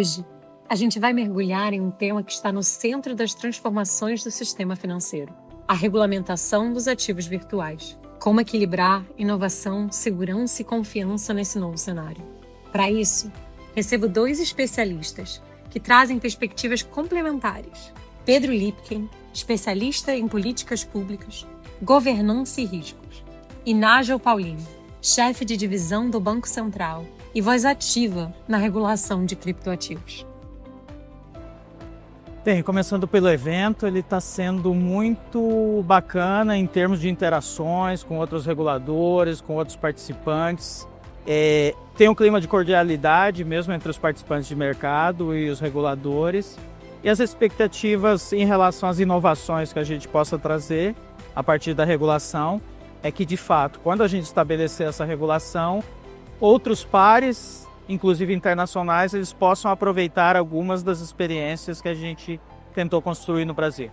Hoje, a gente vai mergulhar em um tema que está no centro das transformações do sistema financeiro: a regulamentação dos ativos virtuais. Como equilibrar inovação, segurança e confiança nesse novo cenário. Para isso, recebo 2 especialistas que trazem perspectivas complementares. Pedro Lipken, especialista em políticas públicas, governança e riscos, e Nágel Paulino, chefe de divisão do Banco Central e voz ativa na regulação de criptoativos. Bem, começando pelo evento, ele está sendo muito bacana em termos de interações com outros reguladores, com outros participantes. Tem um clima de cordialidade mesmo entre os participantes de mercado e os reguladores. E as expectativas em relação às inovações que a gente possa trazer a partir da regulação é que, de fato, quando a gente estabelecer essa regulação, outros pares, inclusive internacionais, eles possam aproveitar algumas das experiências que a gente tentou construir no Brasil.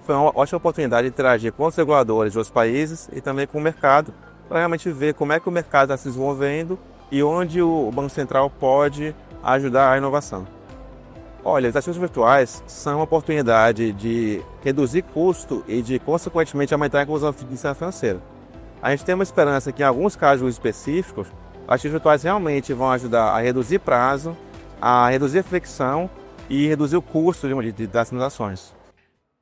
Foi uma ótima oportunidade de interagir com os reguladores dos países e também com o mercado, para realmente ver como é que o mercado está se desenvolvendo e onde o Banco Central pode ajudar a inovação. Olha, os ativos virtuais são uma oportunidade de reduzir custo e de, consequentemente, aumentar a inclusão financeira. A gente tem uma esperança que, em alguns casos específicos, ativos virtuais realmente vão ajudar a reduzir prazo, a reduzir fricção e reduzir o custo das transações.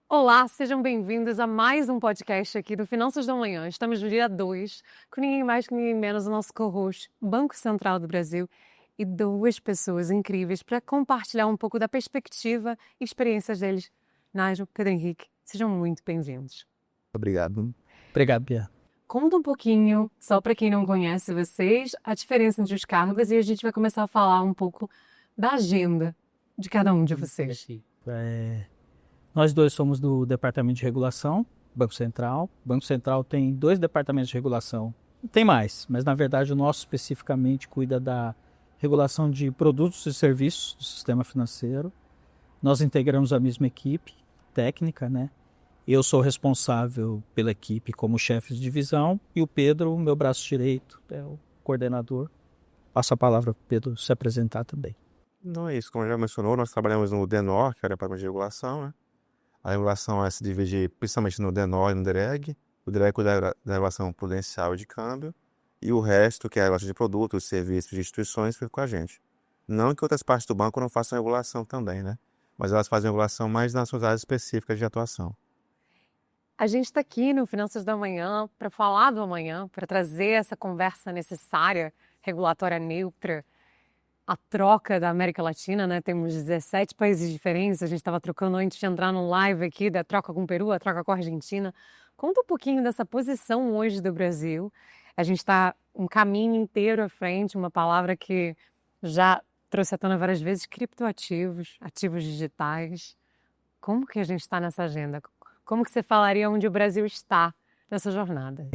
Olá, sejam bem-vindos a mais um podcast aqui do Finanças da Manhã. Estamos no dia 2, com ninguém mais que ninguém menos o nosso co-host, Banco Central do Brasil, e 2 pessoas incríveis para compartilhar um pouco da perspectiva e experiências deles. Nágel, Pedro Henrique, sejam muito bem-vindos. Obrigado. Obrigado, Bia. Conta um pouquinho, só para quem não conhece vocês, a diferença entre os cargos, e a gente vai começar a falar um pouco da agenda de cada um de vocês. Nós 2 somos do Departamento de Regulação, Banco Central. O Banco Central tem 2 departamentos de regulação. Tem mais, mas na verdade o nosso especificamente cuida da regulação de produtos e serviços do sistema financeiro. Nós integramos a mesma equipe técnica, né? Eu sou responsável pela equipe como chefe de divisão e o Pedro, meu braço direito, é o coordenador. Passo a palavra para o Pedro se apresentar também. Não é isso, como já mencionou, nós trabalhamos no DENOR, que é o Departamento de Regulação, né? A regulação se divide principalmente no DENOR e no DEREG. O DEREG cuida da regulação prudencial e de câmbio, e o resto, que é a regulação de produtos, serviços de instituições, fica com a gente. Não que outras partes do banco não façam regulação também, né? Mas elas fazem regulação mais nas suas áreas específicas de atuação. A gente está aqui no Finanças da Manhã para falar do amanhã, para trazer essa conversa necessária, regulatória neutra, a troca da América Latina, né? Temos 17 países diferentes, a gente estava trocando antes de entrar no live aqui, da troca com o Peru, a troca com a Argentina. Conta um pouquinho dessa posição hoje do Brasil. A gente está um caminho inteiro à frente, uma palavra que já trouxe à tona várias vezes, criptoativos, ativos digitais. Como que a gente está nessa agenda? Como que você falaria onde o Brasil está nessa jornada?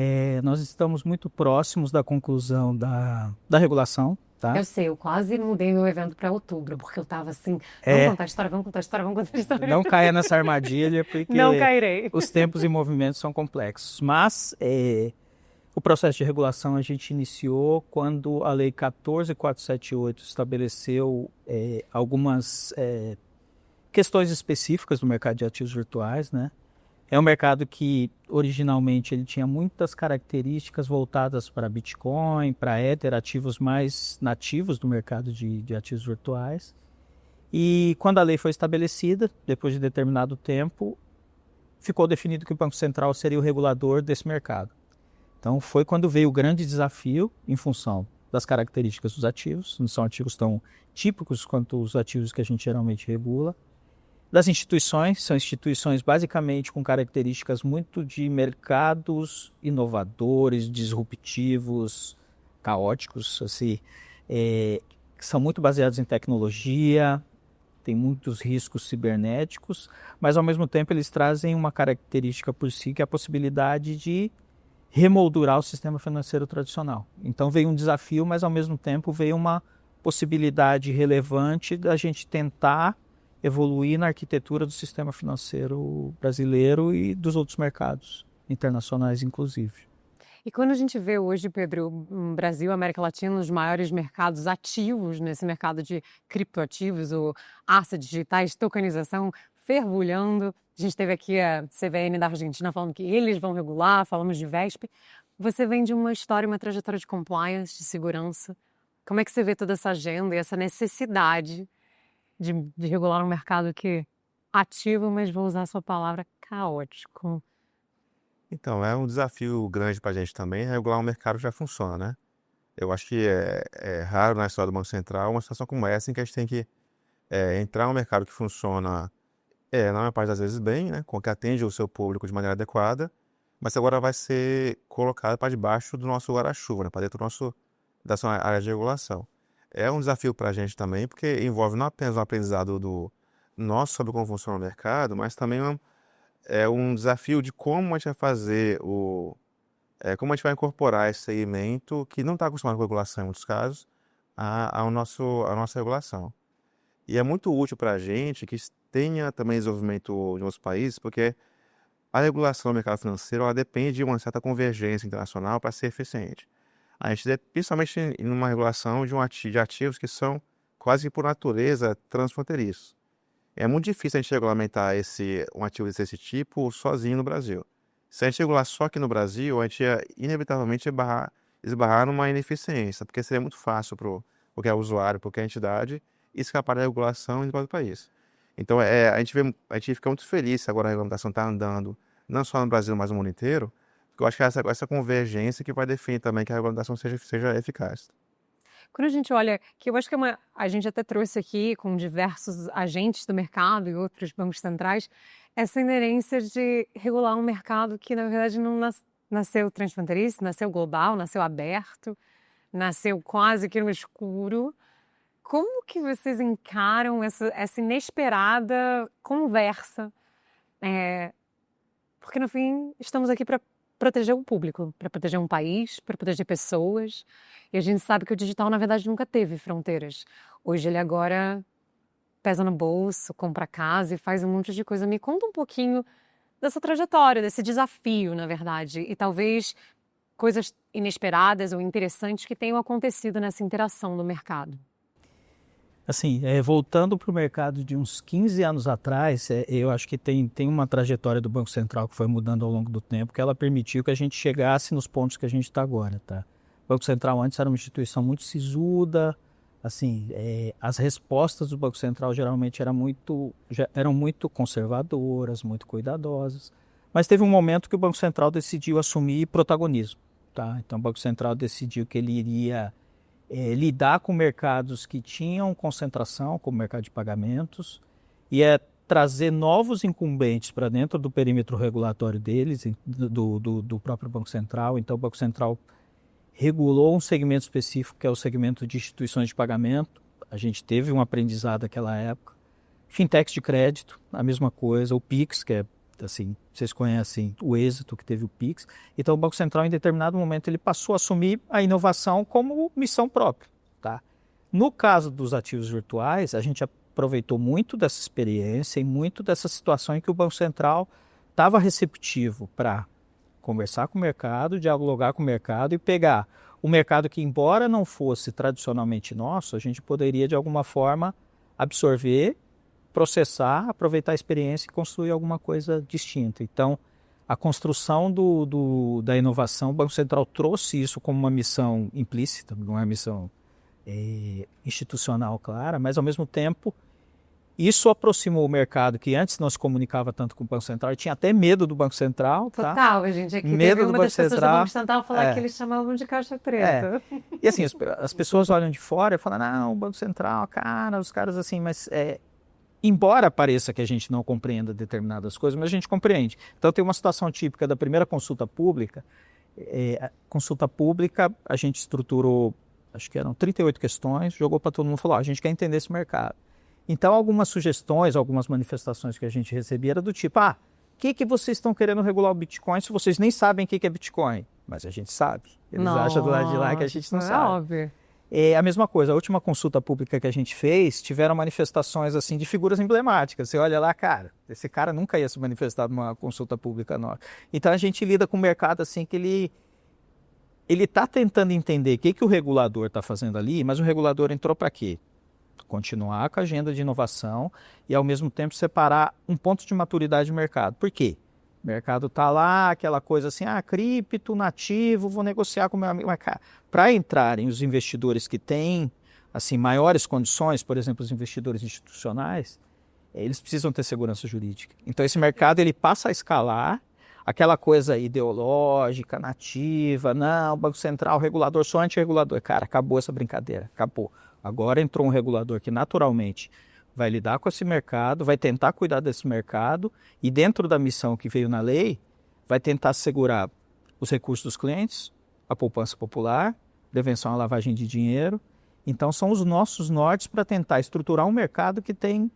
Nós estamos muito próximos da conclusão da regulação. Tá? Eu sei, eu quase mudei meu evento para outubro, porque eu estava assim, vamos contar a história, vamos contar a história, vamos contar a história. Não caia nessa armadilha, porque não cairei. Os tempos e movimentos são complexos. Mas o processo de regulação a gente iniciou quando a Lei 14.478 estabeleceu algumas questões específicas do mercado de ativos virtuais, né? É um mercado que, originalmente, ele tinha muitas características voltadas para Bitcoin, para Ether, ativos mais nativos do mercado de ativos virtuais. E quando a lei foi estabelecida, depois de determinado tempo, ficou definido que o Banco Central seria o regulador desse mercado. Então, foi quando veio o grande desafio em função das características dos ativos, não são ativos tão típicos quanto os ativos que a gente geralmente regula. Das instituições, são instituições basicamente com características muito de mercados inovadores, disruptivos, caóticos, assim, que são muito baseados em tecnologia, tem muitos riscos cibernéticos, mas ao mesmo tempo eles trazem uma característica por si, que é a possibilidade de remoldurar o sistema financeiro tradicional. Então veio um desafio, mas ao mesmo tempo veio uma possibilidade relevante da gente tentar evoluir na arquitetura do sistema financeiro brasileiro e dos outros mercados internacionais, inclusive. E quando a gente vê hoje, Pedro, o Brasil e a América Latina, os maiores mercados ativos nesse mercado de criptoativos, ou assets digitais, tokenização, fervulhando. A gente teve aqui a CVM da Argentina falando que eles vão regular, falamos de VESP. Você vem de uma história, uma trajetória de compliance, de segurança. Como é que você vê toda essa agenda e essa necessidade de regular um mercado que ativo, mas vou usar a sua palavra, caótico? Então, é um desafio grande para a gente também regular um mercado que já funciona, né? Eu acho que é raro na história do Banco Central uma situação como essa em que a gente tem que entrar em um mercado que funciona, na maior parte das vezes bem, né? Com que atende o seu público de maneira adequada, mas agora vai ser colocado para debaixo do nosso guarda-chuva, né? Para dentro da sua área de regulação. É um desafio para a gente também, porque envolve não apenas o aprendizado do nosso sobre como funciona o mercado, mas também é um desafio de como a gente vai fazer como a gente vai incorporar esse segmento que não está acostumado com regulação em muitos casos à nossa regulação. E é muito útil para a gente que tenha também desenvolvimento de outros países, porque a regulação do mercado financeiro ela depende de uma certa convergência internacional para ser eficiente. A gente, principalmente em uma regulação de ativos que são quase que por natureza transfronteiriços. É muito difícil a gente regulamentar um ativo desse tipo sozinho no Brasil. Se a gente regular só aqui no Brasil, a gente ia inevitavelmente esbarrar numa ineficiência, porque seria muito fácil para qualquer usuário, para qualquer entidade, escapar da regulação e ir para o país. Então, a gente fica muito feliz se agora a regulamentação está andando, não só no Brasil, mas no mundo inteiro, porque eu acho que é essa convergência que vai definir também que a regulamentação seja eficaz. Quando a gente olha, que eu acho que a gente até trouxe aqui com diversos agentes do mercado e outros bancos centrais, essa inerência de regular um mercado que, na verdade, não nasceu transfronteiriço, nasceu global, nasceu aberto, nasceu quase que no escuro. Como que vocês encaram essa inesperada conversa? Porque, no fim, estamos aqui para proteger o público, para proteger um país, para proteger pessoas. E a gente sabe que o digital, na verdade, nunca teve fronteiras. Hoje ele agora pesa no bolso, compra casa e faz um monte de coisa. Me conta um pouquinho dessa trajetória, desse desafio, na verdade, e talvez coisas inesperadas ou interessantes que tenham acontecido nessa interação do mercado. Assim, voltando para o mercado de uns 15 anos atrás, eu acho que tem uma trajetória do Banco Central que foi mudando ao longo do tempo, que ela permitiu que a gente chegasse nos pontos que a gente está agora, tá? O Banco Central antes era uma instituição muito sisuda, assim, as respostas do Banco Central geralmente eram muito conservadoras, muito cuidadosas, mas teve um momento que o Banco Central decidiu assumir protagonismo, tá? Então o Banco Central decidiu que ele iria lidar com mercados que tinham concentração, como o mercado de pagamentos, e trazer novos incumbentes para dentro do perímetro regulatório deles, do próprio Banco Central. Então o Banco Central regulou um segmento específico, que é o segmento de instituições de pagamento. A gente teve um aprendizado naquela época. Fintechs de crédito, a mesma coisa. O Pix, que é, assim, vocês conhecem o êxito que teve o Pix. Então o Banco Central, em determinado momento, ele passou a assumir a inovação como missão própria, tá? No caso dos ativos virtuais, a gente aproveitou muito dessa experiência e muito dessa situação em que o Banco Central estava receptivo para conversar com o mercado, dialogar com o mercado e pegar o mercado que, embora não fosse tradicionalmente nosso, a gente poderia, de alguma forma, absorver, processar, aproveitar a experiência e construir alguma coisa distinta. Então, a construção da inovação, o Banco Central trouxe isso como uma missão implícita, não é uma missão institucional clara, mas, ao mesmo tempo, isso aproximou o mercado, que antes não se comunicava tanto com o Banco Central, e tinha até medo do Banco Central. Total, tá? Gente. Aqui medo teve uma do das pessoas Central, do Banco Central falar que eles chamavam de caixa preta. E assim, as pessoas olham de fora e falam, não, o Banco Central, cara, os caras assim, mas embora pareça que a gente não compreenda determinadas coisas, mas a gente compreende. Então tem uma situação típica da primeira consulta pública. A consulta pública, a gente estruturou, acho que eram 38 questões, jogou para todo mundo e falou, a gente quer entender esse mercado. Então algumas sugestões, algumas manifestações que a gente recebia era do tipo, o que vocês estão querendo regular o Bitcoin se vocês nem sabem o que é Bitcoin? Mas a gente sabe. Eles acham do lado de lá que a gente não sabe. Óbvio. A mesma coisa, a última consulta pública que a gente fez, tiveram manifestações assim de figuras emblemáticas. Você olha lá, cara, esse cara nunca ia se manifestar numa consulta pública nossa. Então a gente lida com um mercado assim que ele está tentando entender o que o regulador está fazendo ali, mas o regulador entrou para quê? Continuar com a agenda de inovação e, ao mesmo tempo, separar um ponto de maturidade do mercado. Por quê? O mercado está lá, aquela coisa assim, cripto, nativo, vou negociar com o meu amigo. Para entrarem os investidores que têm assim, maiores condições, por exemplo, os investidores institucionais, eles precisam ter segurança jurídica. Então, esse mercado ele passa a escalar. Aquela coisa ideológica, nativa, não, Banco Central, regulador, sou antirregulador. Cara, acabou essa brincadeira, acabou. Agora entrou um regulador que naturalmente vai lidar com esse mercado, vai tentar cuidar desse mercado e dentro da missão que veio na lei, vai tentar segurar os recursos dos clientes, a poupança popular, prevenção à lavagem de dinheiro. Então são os nossos nortes para tentar estruturar um mercado que tem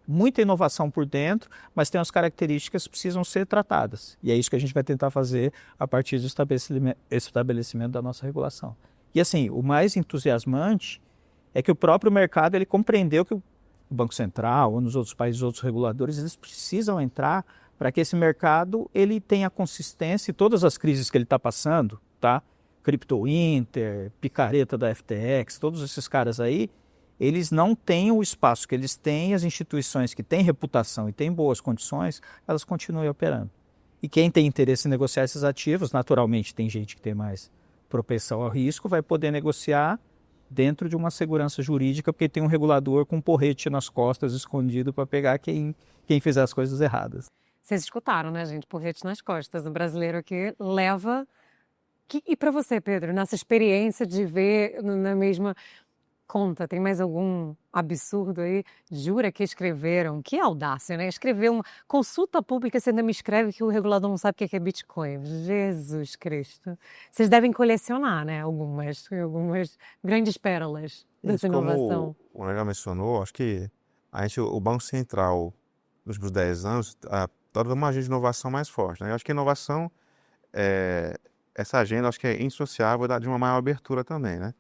muita inovação por dentro, mas tem as características que precisam ser tratadas. E é isso que a gente vai tentar fazer a partir do estabelecimento da nossa regulação. E assim, o mais entusiasmante é que o próprio mercado ele compreendeu que o Banco Central ou nos outros países, outros reguladores, eles precisam entrar para que esse mercado ele tenha consistência e todas as crises que ele está passando, tá? Crypto Inter, picareta da FTX, todos esses caras aí, eles não têm o espaço que eles têm, as instituições que têm reputação e têm boas condições, elas continuem operando. E quem tem interesse em negociar esses ativos, naturalmente tem gente que tem mais propensão ao risco, vai poder negociar dentro de uma segurança jurídica, porque tem um regulador com um porrete nas costas escondido para pegar quem fizer as coisas erradas. Vocês escutaram, né, gente? Porrete nas costas. O brasileiro aqui leva... E para você, Pedro, nessa experiência de ver na mesma conta, tem mais algum absurdo aí? Jura que escreveram? Que audácia, né? Escrever uma consulta pública, você ainda me escreve que o regulador não sabe o que é Bitcoin. Jesus Cristo. Vocês devem colecionar, né? Algumas grandes pérolas dessa inovação. Como o Legal mencionou, acho que o Banco Central, nos últimos 10 anos, torna uma agenda de inovação mais forte, né? Eu acho que a inovação essa agenda acho que é indissociável de uma maior abertura também, né?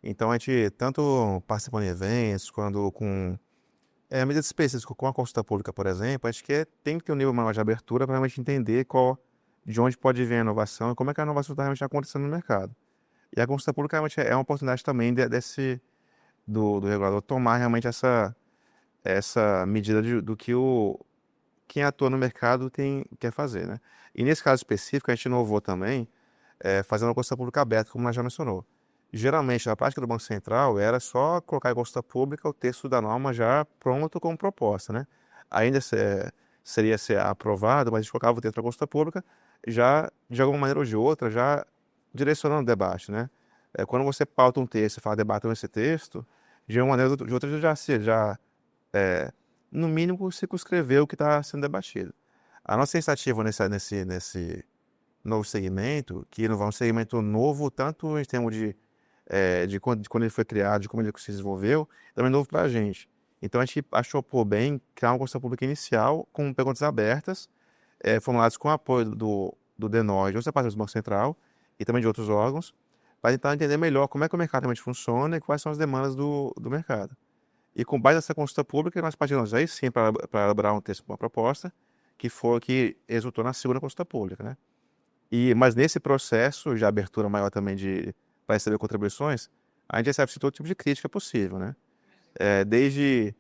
Então a gente, tanto participando em eventos, quando com medidas específicas, com a consulta pública, por exemplo, a gente tem que ter um nível maior de abertura para realmente entender de onde pode vir a inovação e como é que a inovação está realmente acontecendo no mercado. E a consulta pública realmente é uma oportunidade também do regulador tomar realmente essa medida do que quem atua no mercado quer fazer, né? E nesse caso específico, a gente inovou também, fazendo uma consulta pública aberta, como nós já mencionou. Geralmente, a prática do Banco Central era só colocar em consulta pública o texto da norma já pronto como proposta, né? Ainda seria ser aprovado, mas a gente colocava o texto para consulta pública já, de alguma maneira ou de outra, já direcionando o debate, né? Quando você pauta um texto e fala debatendo esse texto, de uma maneira ou de outra já no mínimo, circunscrever o que está sendo debatido. A nossa iniciativa nesse novo segmento, que não vai um segmento novo, tanto em termos de quando ele foi criado, de como ele se desenvolveu, também novo para a gente. Então, a gente achou por bem criar uma consulta pública inicial com perguntas abertas, formuladas com o apoio do DENOS, de outros departamentos do Banco Central e também de outros órgãos, para tentar entender melhor como é que o mercado realmente funciona e quais são as demandas do mercado. E com base nessa consulta pública, nós partimos aí sim para elaborar um texto, uma proposta, que resultou na segunda consulta pública, né? Mas nesse processo de abertura maior também para receber contribuições, a gente recebe todo tipo de crítica possível, né? Desde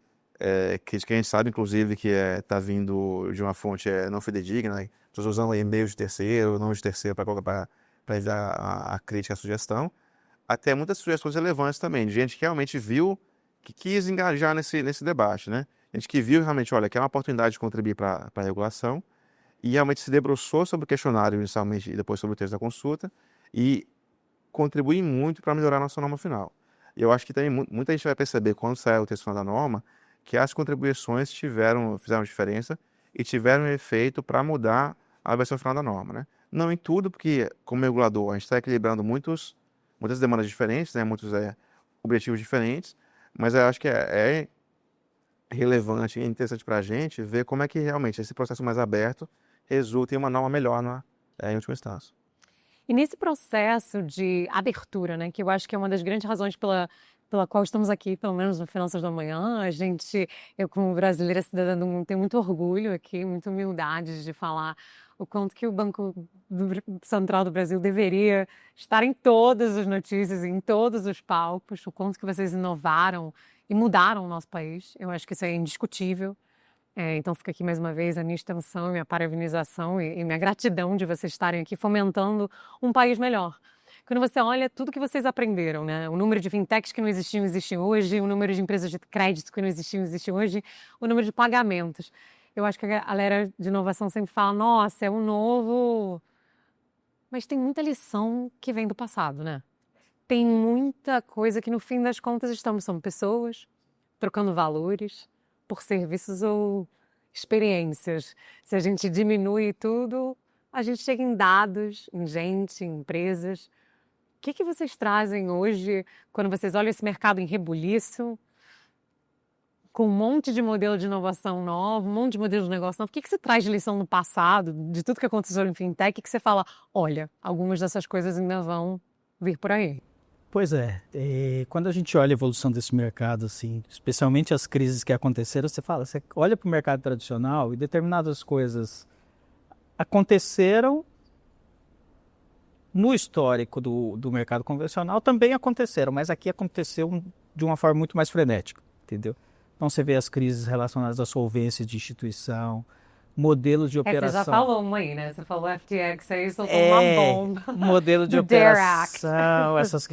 crítica que a gente sabe, inclusive, que está vindo de uma fonte não fidedigna, né? Pessoas usando e-mails de terceiro, nomes de terceiro para enviar a crítica, a sugestão, até muitas sugestões relevantes também, de gente que realmente viu, que quis engajar nesse debate, né? Gente que viu realmente, olha, que é uma oportunidade de contribuir para a regulação e realmente se debruçou sobre o questionário inicialmente e depois sobre o texto da consulta e contribui muito para melhorar a nossa norma final. E eu acho que também muita gente vai perceber quando sair o texto final da norma que as contribuições fizeram diferença e tiveram efeito para mudar a versão final da norma, né? Não em tudo, porque como regulador a gente está equilibrando muitas demandas diferentes, né? Muitos objetivos diferentes, mas eu acho que é relevante e interessante para a gente ver como é que realmente esse processo mais aberto resulta em uma norma melhor em última instância. E nesse processo de abertura, né, que eu acho que é uma das grandes razões pela pela qual estamos aqui, pelo menos no Finanças da Manhã. Eu como brasileira cidadã do mundo, tenho muito orgulho aqui, muita humildade de falar o quanto que o Banco Central do Brasil deveria estar em todas as notícias, em todos os palcos, o quanto que vocês inovaram e mudaram o nosso país. Eu acho que isso é indiscutível. Então fica aqui mais uma vez a minha extensão, minha parabenização e minha gratidão de vocês estarem aqui fomentando um país melhor. Quando você olha tudo que vocês aprenderam, né? O número de fintechs que não existiam, existe hoje, o número de empresas de crédito que não existiam, existe hoje, o número de pagamentos. Eu acho que a galera de inovação sempre fala, nossa, é um novo... Mas tem muita lição que vem do passado, né? Tem muita coisa que no fim das contas são pessoas trocando valores por serviços ou experiências. Se a gente diminui tudo, a gente chega em dados, em gente, em empresas. O que vocês trazem hoje, quando vocês olham esse mercado em rebuliço, com um monte de modelo de inovação novo, um monte de modelo de negócio novo? O que você traz de lição no passado, de tudo que aconteceu em fintech, que você fala, olha, algumas dessas coisas ainda vão vir por aí? Pois é, quando a gente olha a evolução desse mercado, assim, especialmente as crises que aconteceram, você olha para o mercado tradicional e determinadas coisas aconteceram no histórico do mercado convencional, também aconteceram, mas aqui aconteceu de uma forma muito mais frenética, entendeu? Então você vê as crises relacionadas à solvência de instituição, modelos de operação. Você já falou uma aí, né? Você falou FTX, aí soltou uma bomba. Modelo de operação, essas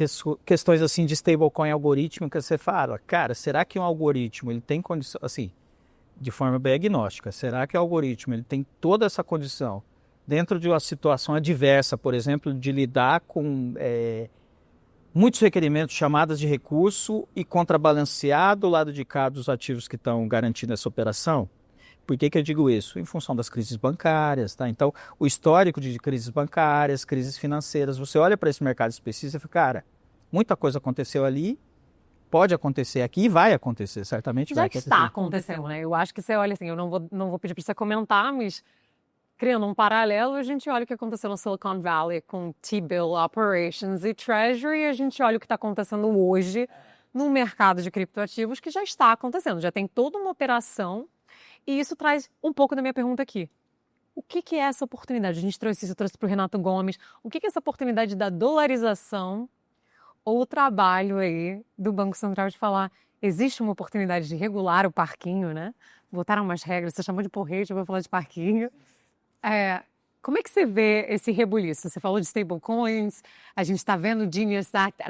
questões assim de stablecoin algorítmica, você fala, cara, será que um algoritmo ele tem condição, assim, de forma bem agnóstica, será que o algoritmo ele tem toda essa condição dentro de uma situação adversa, por exemplo, de lidar com muitos requerimentos, chamadas de recurso e contrabalancear do lado de cá dos ativos que estão garantindo essa operação? Por que eu digo isso? Em função das crises bancárias, tá? Então, o histórico de crises bancárias, crises financeiras, você olha para esse mercado específico e fala, cara, muita coisa aconteceu ali, pode acontecer aqui e vai acontecer, certamente vai acontecer. Já está acontecendo, né? Eu acho que você olha assim, eu não vou pedir para você comentar, mas criando um paralelo, a gente olha o que aconteceu no Silicon Valley com T-bill operations e Treasury, e a gente olha o que está acontecendo hoje no mercado de criptoativos, que já está acontecendo, já tem toda uma operação. E isso traz um pouco da minha pergunta aqui. O que é essa oportunidade? A gente trouxe isso, eu trouxe para o Renato Gomes. O que é essa oportunidade da dolarização ou o trabalho aí do Banco Central de falar existe uma oportunidade de regular o parquinho, né? Botaram umas regras, você chamou de porrete, eu vou falar de parquinho. Como é que você vê esse rebuliço? Você falou de stablecoins, a gente está vendo o Genius Act,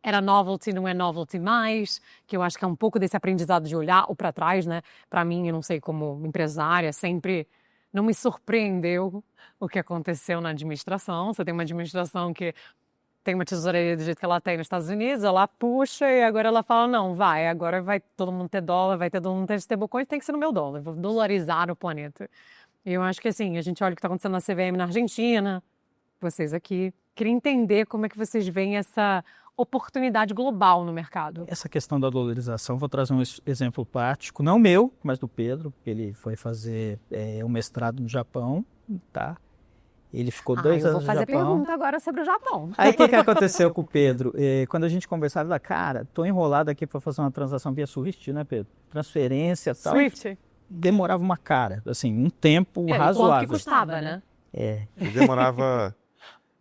era novelty, não é novelty mais, que eu acho que é um pouco desse aprendizado de olhar ou para trás, né? Para mim, eu não sei, como empresária, sempre não me surpreendeu o que aconteceu na administração. Você tem uma administração que tem uma tesouraria do jeito que ela tem nos Estados Unidos, ela puxa e agora ela fala, não, agora vai todo mundo ter dólar, vai ter todo mundo ter stablecoin, tem que ser no meu dólar, vou dolarizar o planeta. E eu acho que assim, a gente olha o que está acontecendo na CVM na Argentina, vocês aqui. Queria entender como é que vocês veem essa oportunidade global no mercado. Essa questão da dolarização, vou trazer um exemplo prático, não meu, mas do Pedro, que ele foi fazer um mestrado no Japão, tá? Ele ficou 2 anos no Japão. Eu vou fazer pergunta agora sobre o Japão. Aí o que aconteceu com o Pedro? Quando a gente conversava, ele falou, cara, tô enrolado aqui para fazer uma transação via Swift, né, Pedro? Transferência e tal. Swift. Demorava uma cara, assim, um tempo razoável. Quanto que custava, né? Ele demorava...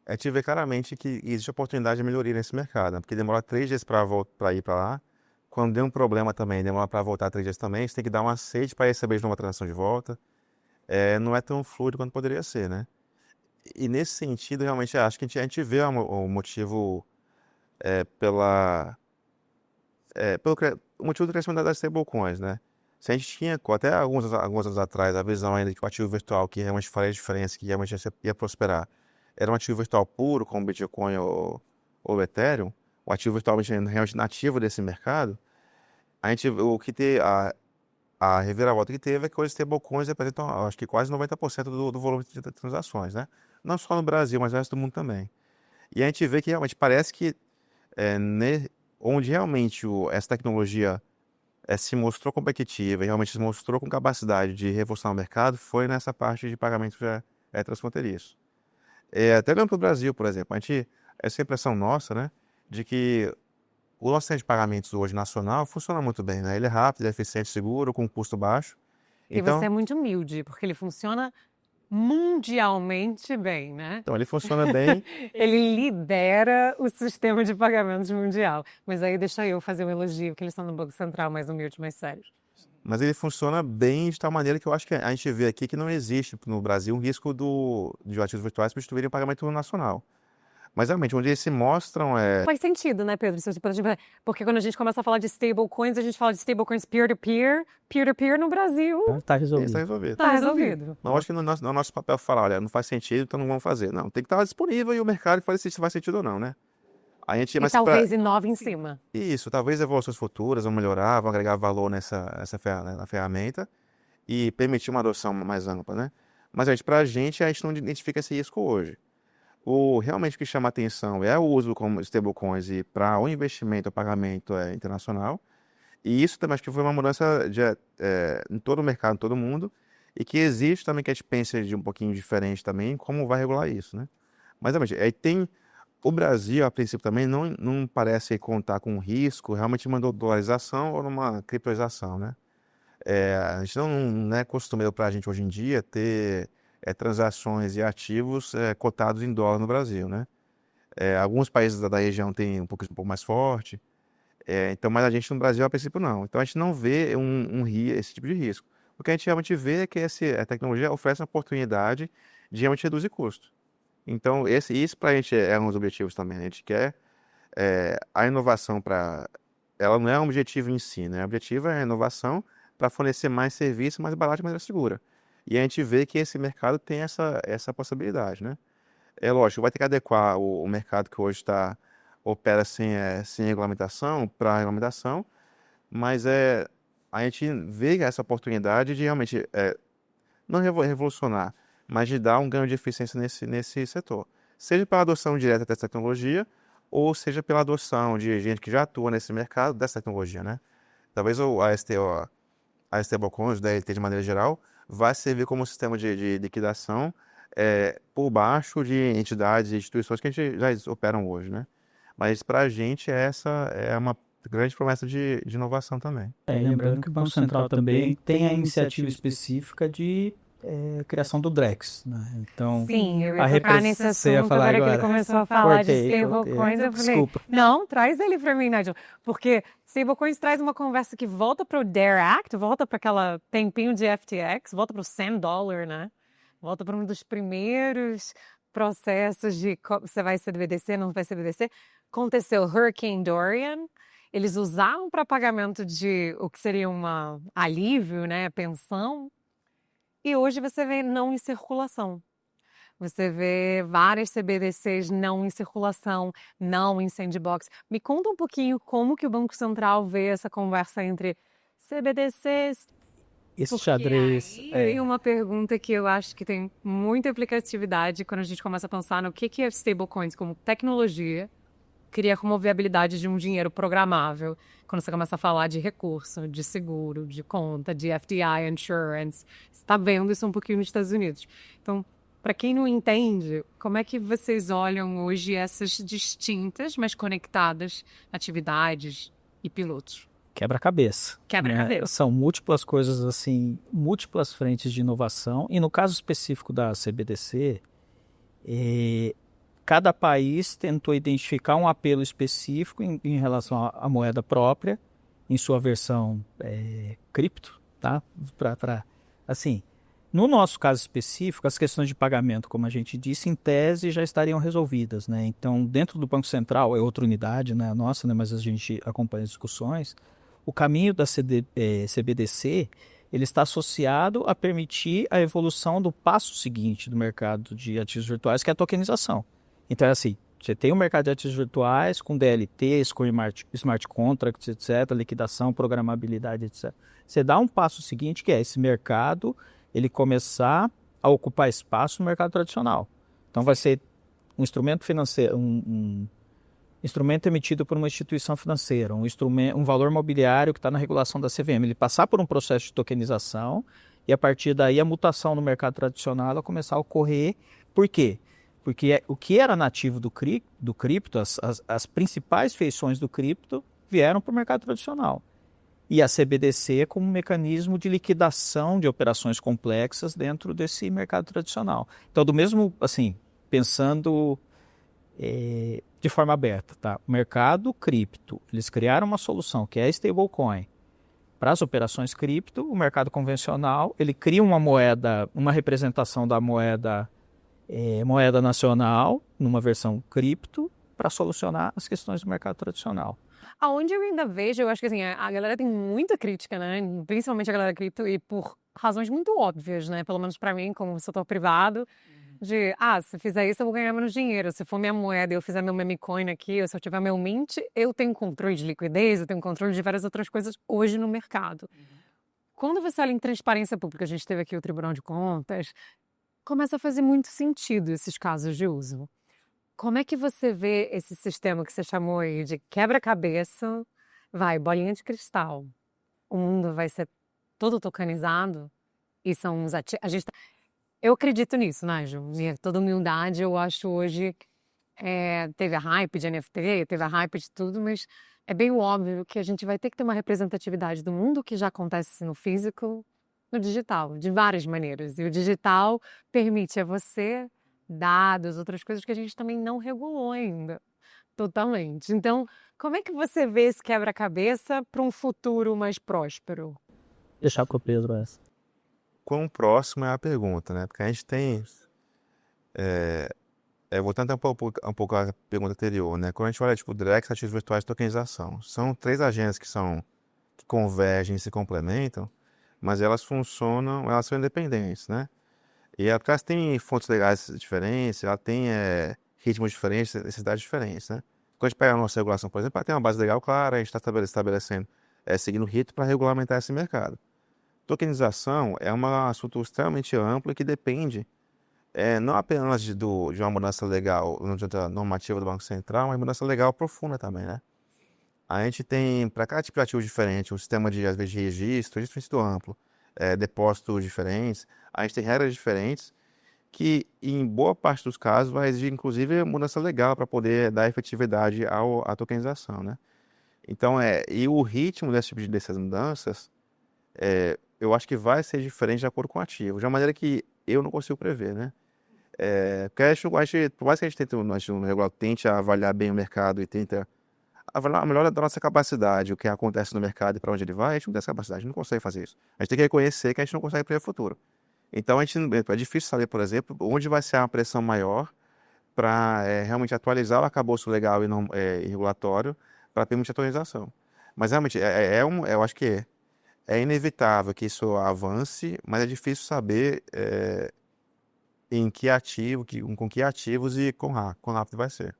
A gente vê claramente que existe oportunidade de melhoria nesse mercado, né? Porque demora 3 dias para ir para lá. Quando tem um problema também, demora para voltar 3 dias também. Você tem que dar um aceite para receber de uma transação de volta. Não é tão fluido quanto poderia ser, né? E nesse sentido, realmente, acho que a gente vê o motivo pelo motivo do crescimento das stablecoins, né? Se a gente tinha, até alguns anos atrás, a visão ainda de que o ativo virtual, que realmente faria diferença, que realmente ia prosperar, era um ativo virtual puro, como o Bitcoin ou o Ethereum, o ativo virtual realmente nativo desse mercado, a reviravolta que teve é que os stablecoins representam, acho que quase 90% do volume de transações, né? Não só no Brasil, mas no resto do mundo também. E a gente vê que realmente parece que onde realmente essa tecnologia se mostrou competitiva e realmente se mostrou com capacidade de revolucionar o mercado foi nessa parte de pagamento transfronteiriço. Até olhando para o Brasil, por exemplo, essa impressão nossa, né, de que o nosso sistema de pagamentos hoje nacional funciona muito bem, né? Ele é rápido, ele é eficiente, seguro, com custo baixo. E Então, você é muito humilde, porque ele funciona mundialmente bem, né? ele funciona bem. Ele lidera o sistema de pagamentos mundial. Mas aí deixa eu fazer um elogio, que eles são no Banco Central mais humilde, mais sério. Mas ele funciona bem de tal maneira que eu acho que a gente vê aqui que não existe no Brasil um risco de ativos virtuais substituírem o pagamento nacional. Mas realmente, onde eles se mostram Faz sentido, né, Pedro? Porque quando a gente começa a falar de stablecoins, a gente fala de stablecoins peer-to-peer, peer-to-peer no Brasil. Tá isso resolvido. é resolvido. Tá resolvido. Mas eu acho que no nosso papel falar, olha, não faz sentido, então não vamos fazer. Não, tem que estar disponível e o mercado fala se faz sentido ou não, né? A gente, E mas talvez inove em cima. Isso, talvez evoluções futuras vão melhorar, vão agregar valor na ferramenta e permitir uma adoção mais ampla, né? Mas pra gente, a gente não identifica esse risco hoje. Realmente o que chama atenção é o uso como stablecoins para o investimento, o pagamento internacional. E isso também acho que foi uma mudança em todo o mercado, em todo mundo, e que existe também que a gente pense de um pouquinho diferente também, como vai regular isso, né? Mas realmente, o Brasil, a princípio, também não parece contar com um risco realmente de uma dolarização ou numa criptoização, né? A gente não é costumeiro para a gente hoje em dia ter transações e ativos cotados em dólar no Brasil, né? Alguns países da região têm um pouco mais forte, então, mas a gente no Brasil, a princípio, não. Então, a gente não vê esse tipo de risco. O que a gente realmente vê é que a tecnologia oferece uma oportunidade de realmente reduzir custo. Então, isso para a gente é um dos objetivos também. A gente quer a inovação ela não é um objetivo em si, né? O objetivo é a inovação para fornecer mais serviço, mais barato e mais segura. E a gente vê que esse mercado tem essa possibilidade, né? É lógico, vai ter que adequar o mercado que hoje opera sem regulamentação para a regulamentação, mas a gente vê essa oportunidade de realmente não revolucionar, mas de dar um ganho de eficiência nesse setor. Seja pela adoção direta dessa tecnologia, ou seja pela adoção de gente que já atua nesse mercado dessa tecnologia, né? Talvez a stablecoins, da DLT de maneira geral, vai servir como sistema de liquidação por baixo de entidades e instituições que a gente já operam hoje, né? Mas para a gente essa é uma grande promessa de inovação também. Lembrando que o Banco Central também tem a iniciativa específica de criação do DREX, né? Então, sim, eu ia tocar nesse assunto agora que ele começou a falar de stablecoins. Eu falei, desculpa. Não, traz ele para mim, Nigel, porque stablecoins traz uma conversa que volta para o DARE Act, volta para aquela tempinho de FTX, volta para o $100, né? Volta para um dos primeiros processos de você vai CBDC, não vai CBDC. Aconteceu Hurricane Dorian, eles usaram para pagamento de o que seria um alívio, né, pensão, e hoje você vê não em circulação. Você vê várias CBDCs não em circulação, não em sandbox. Me conta um pouquinho como que o Banco Central vê essa conversa entre CBDCs. Esse xadrez. E uma pergunta que eu acho que tem muita aplicatividade quando a gente começa a pensar no que é stablecoins como tecnologia, cria como viabilidade de um dinheiro programável. Quando você começa a falar de recurso, de seguro, de conta, de FDI, insurance, você está vendo isso um pouquinho nos Estados Unidos. Então, para quem não entende, como é que vocês olham hoje essas distintas, mas conectadas atividades e pilotos? Quebra-cabeça. Quebra-cabeça. São múltiplas coisas assim, múltiplas frentes de inovação. E no caso específico da CBDC, cada país tentou identificar um apelo específico em relação à moeda própria, em sua versão cripto, tá? Assim, no nosso caso específico, as questões de pagamento, como a gente disse, em tese já estariam resolvidas, né? Então, dentro do Banco Central, é outra unidade, né, a nossa, né, mas a gente acompanha as discussões, o caminho da CBDC, ele está associado a permitir a evolução do passo seguinte do mercado de ativos virtuais, que é a tokenização. Então, é assim, você tem um mercado de ativos virtuais com DLTs, com smart contracts, etc., liquidação, programabilidade, etc. Você dá um passo seguinte, que é esse mercado, ele começar a ocupar espaço no mercado tradicional. Então, vai ser um instrumento financeiro, um instrumento emitido por uma instituição financeira, um valor mobiliário que está na regulação da CVM, ele passar por um processo de tokenização e, a partir daí, a mutação no mercado tradicional ela começar a ocorrer. Por quê? Porque o que era nativo do cripto, as principais feições do cripto vieram para o mercado tradicional. E a CBDC como um mecanismo de liquidação de operações complexas dentro desse mercado tradicional. Então, do mesmo, assim, pensando de forma aberta, tá? O mercado cripto, eles criaram uma solução que é a stablecoin. Para as operações cripto, o mercado convencional, ele cria uma moeda, uma representação da moeda nacional, numa versão cripto, para solucionar as questões do mercado tradicional. Aonde eu ainda vejo, eu acho que assim, a galera tem muita crítica, né? Principalmente a galera cripto, e por razões muito óbvias, né? Pelo menos para mim, como setor privado, de, se fizer isso eu vou ganhar menos dinheiro. Se for minha moeda e eu fizer meu meme coin aqui, ou se eu tiver meu mint, eu tenho controle de liquidez, eu tenho controle de várias outras coisas hoje no mercado. Quando você olha em transparência pública, a gente teve aqui o Tribunal de Contas, começa a fazer muito sentido esses casos de uso. Como é que você vê esse sistema que você chamou aí de quebra-cabeça, bolinha de cristal, o mundo vai ser todo tokenizado e são os ativos... Eu acredito nisso, Nigel, minha toda humildade, eu acho hoje, teve a hype de NFT, teve a hype de tudo, mas é bem óbvio que a gente vai ter que ter uma representatividade do mundo que já acontece no físico, no digital, de várias maneiras. E o digital permite a você dados, outras coisas que a gente também não regulou ainda, totalmente. Então, como é que você vê esse quebra-cabeça para um futuro mais próspero? Deixar com o Pedro essa. Quão próximo é a pergunta, né? Porque a gente tem... voltando um pouco à pergunta anterior, né? Quando a gente olha, tipo, DREX, ativos virtuais e tokenização, são três agências que convergem e se complementam, mas elas funcionam, elas são independentes, né? E porque elas têm fontes legais diferentes, ela tem ritmos diferentes, necessidades diferentes, né? Quando a gente pega a nossa regulação, por exemplo, ela tem uma base legal clara, a gente está estabelecendo, seguindo o ritmo para regulamentar esse mercado. Tokenização é um assunto extremamente amplo e que depende não apenas de uma mudança legal, normativa do Banco Central, mas mudança legal profunda também, né? A gente tem, para cada tipo de ativo diferente, um sistema às vezes, de registro muito amplo, depósitos diferentes, a gente tem regras diferentes que, em boa parte dos casos, vai exigir, inclusive, mudança legal para poder dar efetividade à tokenização, né? Então, e o ritmo dessas mudanças, eu acho que vai ser diferente de acordo com o ativo, de uma maneira que eu não consigo prever, né? Porque por mais que a gente no regulador tente avaliar bem o mercado e tenta avaliar a melhor da nossa capacidade, o que acontece no mercado e para onde ele vai, a gente não tem essa capacidade, a gente não consegue fazer isso. A gente tem que reconhecer que a gente não consegue prever o futuro. Então, é difícil saber, por exemplo, onde vai ser a pressão maior para realmente atualizar o arcabouço legal e regulatório para permitir a atualização. Mas, realmente, eu acho que é inevitável que isso avance, mas é difícil saber em que ativo, com que ativos e quão rápido vai ser.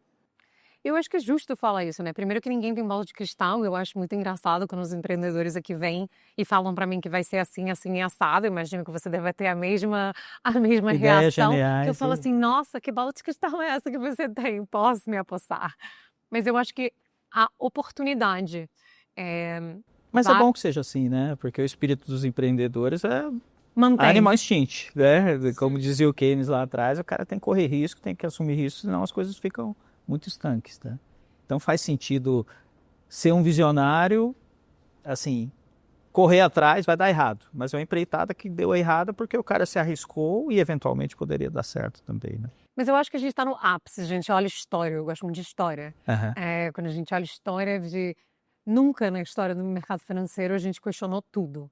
Eu acho que é justo falar isso, né? Primeiro que ninguém tem bola de cristal, eu acho muito engraçado quando os empreendedores aqui vêm e falam para mim que vai ser assim, assim e assado. Eu imagino que você deve ter a mesma reação. Geniais, que eu falo assim, nossa, que bola de cristal é essa que você tem? Posso me apostar? Mas eu acho que a oportunidade... Mas é bom que seja assim, né? Porque o espírito dos empreendedores mantém. Animal instinct, né? Como dizia o Keynes lá atrás, o cara tem que correr risco, tem que assumir risco, senão as coisas ficam muito estanques, tá? Então faz sentido ser um visionário, assim, correr atrás vai dar errado, mas é uma empreitada que deu errada porque o cara se arriscou e eventualmente poderia dar certo também, né? Mas eu acho que a gente está no ápice, a gente olha história, eu gosto muito de história. Uhum. Quando a gente olha história nunca na história do mercado financeiro a gente questionou tudo.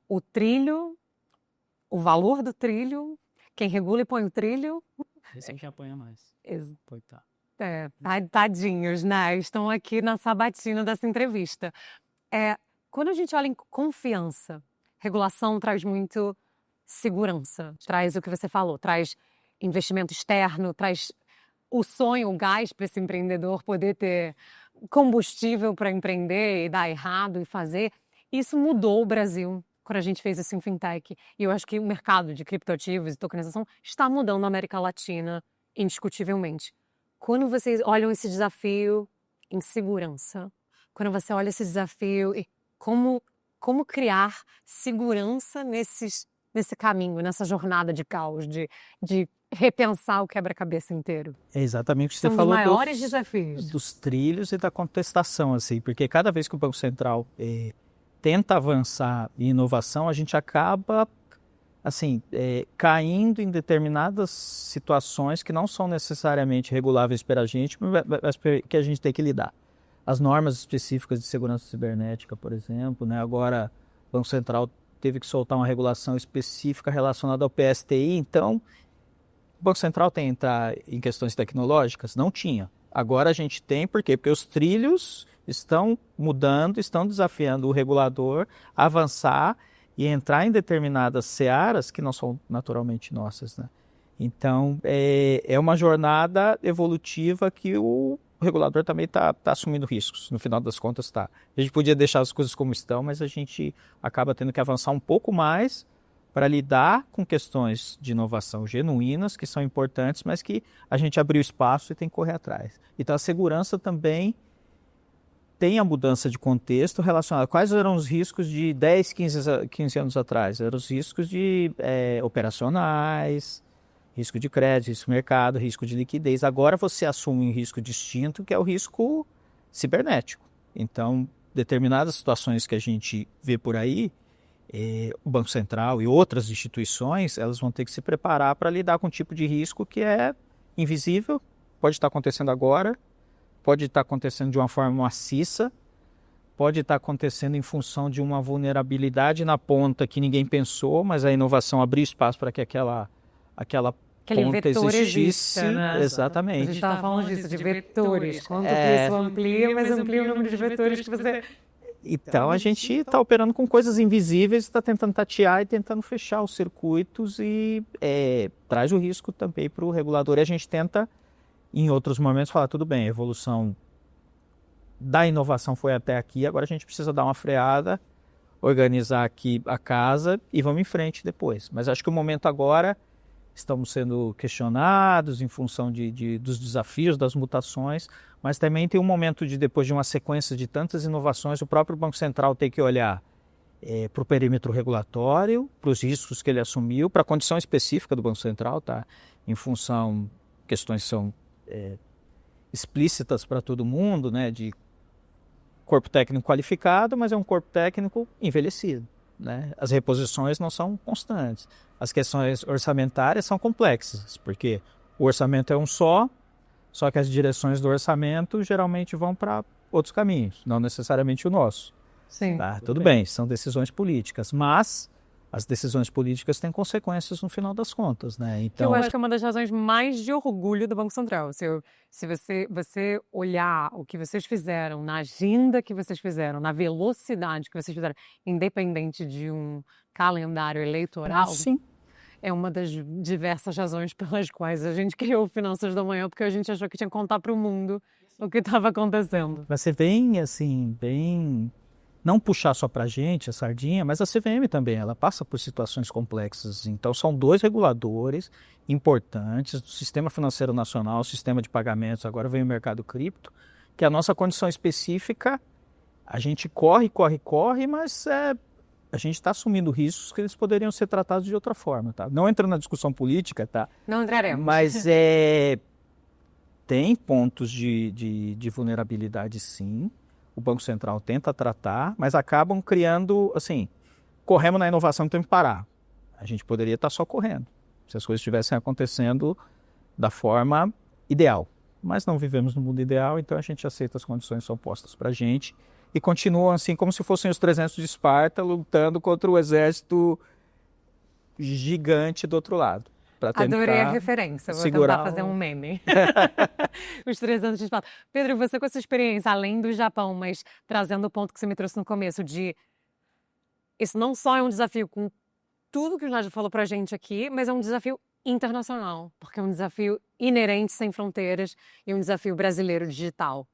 O trilho, o valor do trilho, quem regula e põe o trilho... Esse é que apanha mais. Coitado. Tadinhos, né? Estão aqui na sabatina dessa entrevista. Quando a gente olha em confiança, regulação traz muito segurança, traz o que você falou, traz investimento externo, traz o sonho, o gás para esse empreendedor poder ter combustível para empreender e dar errado e fazer. Isso mudou o Brasil quando a gente fez isso em fintech. E eu acho que o mercado de criptoativos e tokenização está mudando na América Latina, indiscutivelmente. Quando vocês olham esse desafio em segurança, quando você olha esse desafio e como criar segurança nesse caminho, nessa jornada de caos, de repensar o quebra-cabeça inteiro? É exatamente o que você São falou os maiores desafios. dos trilhos e da contestação, assim, porque cada vez que o Banco Central tenta avançar em inovação, a gente acaba assim, caindo em determinadas situações que não são necessariamente reguláveis para a gente, mas que a gente tem que lidar. As normas específicas de segurança cibernética, por exemplo, né? Agora o Banco Central teve que soltar uma regulação específica relacionada ao PSTI, então o Banco Central tem que entrar em questões tecnológicas? Não tinha. Agora a gente tem, por quê? Porque os trilhos estão mudando, estão desafiando o regulador a avançar e entrar em determinadas searas que não são naturalmente nossas, né? Então, é uma jornada evolutiva que o regulador também está assumindo riscos, no final das contas está. A gente podia deixar as coisas como estão, mas a gente acaba tendo que avançar um pouco mais para lidar com questões de inovação genuínas, que são importantes, mas que a gente abriu espaço e tem que correr atrás. Então, a segurança também tem a mudança de contexto relacionado. Quais eram os riscos de 10, 15 anos atrás? Eram os riscos operacionais, risco de crédito, risco de mercado, risco de liquidez. Agora você assume um risco distinto, que é o risco cibernético. Então, determinadas situações que a gente vê por aí, o Banco Central e outras instituições, elas vão ter que se preparar para lidar com um tipo de risco que é invisível, pode estar acontecendo agora, pode estar acontecendo de uma forma maciça, pode estar acontecendo em função de uma vulnerabilidade na ponta que ninguém pensou, mas a inovação abriu espaço para que aquela ponta existisse. Né? Exatamente. A gente estava falando disso, de vetores. Quanto que isso amplia, mas amplia o número de vetores que você... Então a gente está operando com coisas invisíveis, está tentando tatear e tentando fechar os circuitos e traz o risco também para o regulador. E a gente tenta, em outros momentos, falar, tudo bem, a evolução da inovação foi até aqui, agora a gente precisa dar uma freada, organizar aqui a casa e vamos em frente depois. Mas acho que o momento agora, estamos sendo questionados em função dos desafios, das mutações, mas também tem um momento depois de uma sequência de tantas inovações, o próprio Banco Central tem que olhar para o perímetro regulatório, para os riscos que ele assumiu, para a condição específica do Banco Central, tá? Em função, questões que são explícitas para todo mundo, né? De corpo técnico qualificado, mas é um corpo técnico envelhecido, né? As reposições não são constantes. As questões orçamentárias são complexas, porque o orçamento é um só que as direções do orçamento geralmente vão para outros caminhos, não necessariamente o nosso. Sim. Tá? Tudo bem, são decisões políticas, mas as decisões políticas têm consequências no final das contas, né? Então, eu acho que é uma das razões mais de orgulho do Banco Central. Se você olhar o que vocês fizeram, na agenda que vocês fizeram, na velocidade que vocês fizeram, independente de um calendário eleitoral, sim. É uma das diversas razões pelas quais a gente criou o Finanças da Manhã, porque a gente achou que tinha que contar para o mundo o que estava acontecendo. Vai ser bem, não puxar só para a gente a sardinha, mas a CVM também, ela passa por situações complexas. Então, são dois reguladores importantes do Sistema Financeiro Nacional, o Sistema de Pagamentos, agora vem o mercado cripto, que a nossa condição específica, a gente corre, mas a gente está assumindo riscos que eles poderiam ser tratados de outra forma, tá? Não entrando na discussão política, tá? Não entraremos. Mas tem pontos de vulnerabilidade, sim. O Banco Central tenta tratar, mas acabam criando, assim, corremos na inovação, temos que parar. A gente poderia estar só correndo, se as coisas estivessem acontecendo da forma ideal. Mas não vivemos no mundo ideal, então a gente aceita as condições que são postas para a gente e continuam assim como se fossem os 300 de Esparta lutando contra o exército gigante do outro lado. Adorei a referência, vou tentar fazer um meme. Os 300 de Esparta. Pedro, você com essa experiência, além do Japão, mas trazendo o ponto que você me trouxe no começo, de isso não só é um desafio com tudo que o Nádio falou pra gente aqui, mas é um desafio internacional, porque é um desafio inerente sem fronteiras e um desafio brasileiro digital.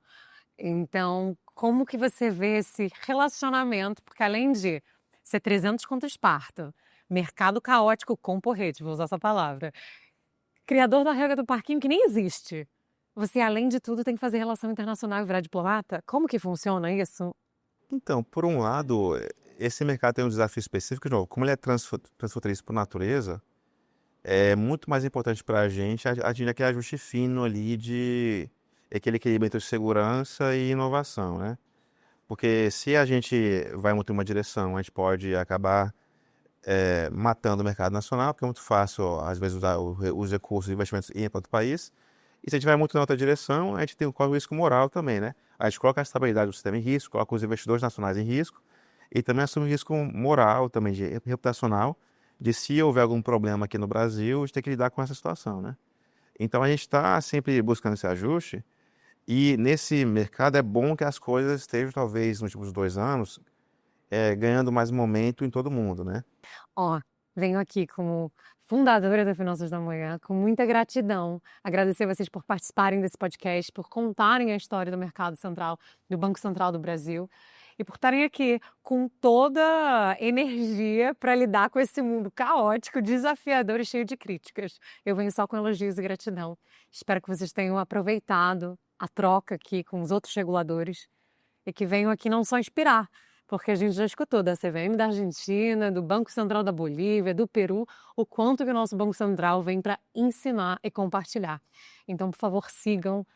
Então, como que você vê esse relacionamento? Porque além de ser 300 contra Esparta, mercado caótico com porrete, vou usar essa palavra, criador da regra do parquinho que nem existe, você, além de tudo, tem que fazer relação internacional e virar diplomata? Como que funciona isso? Então, por um lado, esse mercado tem um desafio específico, de novo, como ele é transfronteiriço por natureza, é muito mais importante para a gente atingir aquele ajuste fino ali de aquele equilíbrio entre segurança e inovação, né? Porque se a gente vai muito em uma direção, a gente pode acabar matando o mercado nacional, porque é muito fácil, às vezes, usar os recursos e investimentos em para outro país. E se a gente vai muito na outra direção, a gente corre o risco moral também, né? A gente coloca a estabilidade do sistema em risco, coloca os investidores nacionais em risco e também assume o risco moral, também reputacional, de se houver algum problema aqui no Brasil, a gente tem que lidar com essa situação, né? Então a gente está sempre buscando esse ajuste e nesse mercado é bom que as coisas estejam, talvez, nos últimos 2 anos, ganhando mais momento em todo mundo, né? Ó, venho aqui como fundadora da Finanças da Manhã, com muita gratidão, agradecer vocês por participarem desse podcast, por contarem a história do mercado central, do Banco Central do Brasil, e por estarem aqui com toda a energia para lidar com esse mundo caótico, desafiador e cheio de críticas. Eu venho só com elogios e gratidão. Espero que vocês tenham aproveitado a troca aqui com os outros reguladores e que venham aqui não só inspirar, porque a gente já escutou da CVM da Argentina, do Banco Central da Bolívia, do Peru, o quanto que o nosso Banco Central vem para ensinar e compartilhar. Então, por favor, sigam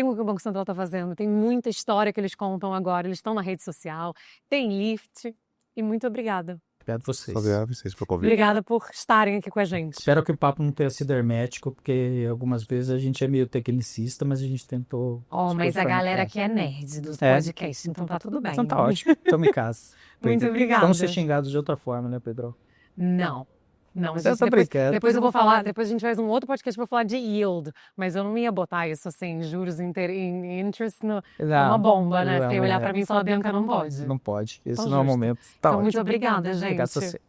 o que o Banco Central está fazendo. Tem muita história que eles contam agora, eles estão na rede social, tem Lift, e muito obrigada. Obrigado a vocês. Obrigado a vocês pelo convite. Obrigada por estarem aqui com a gente. Espero que o papo não tenha sido hermético, porque algumas vezes a gente é meio tecnicista, mas a gente tentou... Mas a galera aqui é nerd dos podcasts, então tá tudo bem. Então tá ótimo, estamos em casa. Muito obrigada. Vamos ser xingados de outra forma, né, Pedro? Não, mas Eu tô brincando. depois eu vou falar, depois a gente faz um outro podcast para falar de yield, mas eu não ia botar isso assim, juros em interest numa bomba, né? Sem olhar para mim e falar, Bianca, não pode. Não pode, esse Então, não é o justo. momento. Tá Então, ótimo. muito obrigada, gente. Obrigado a você.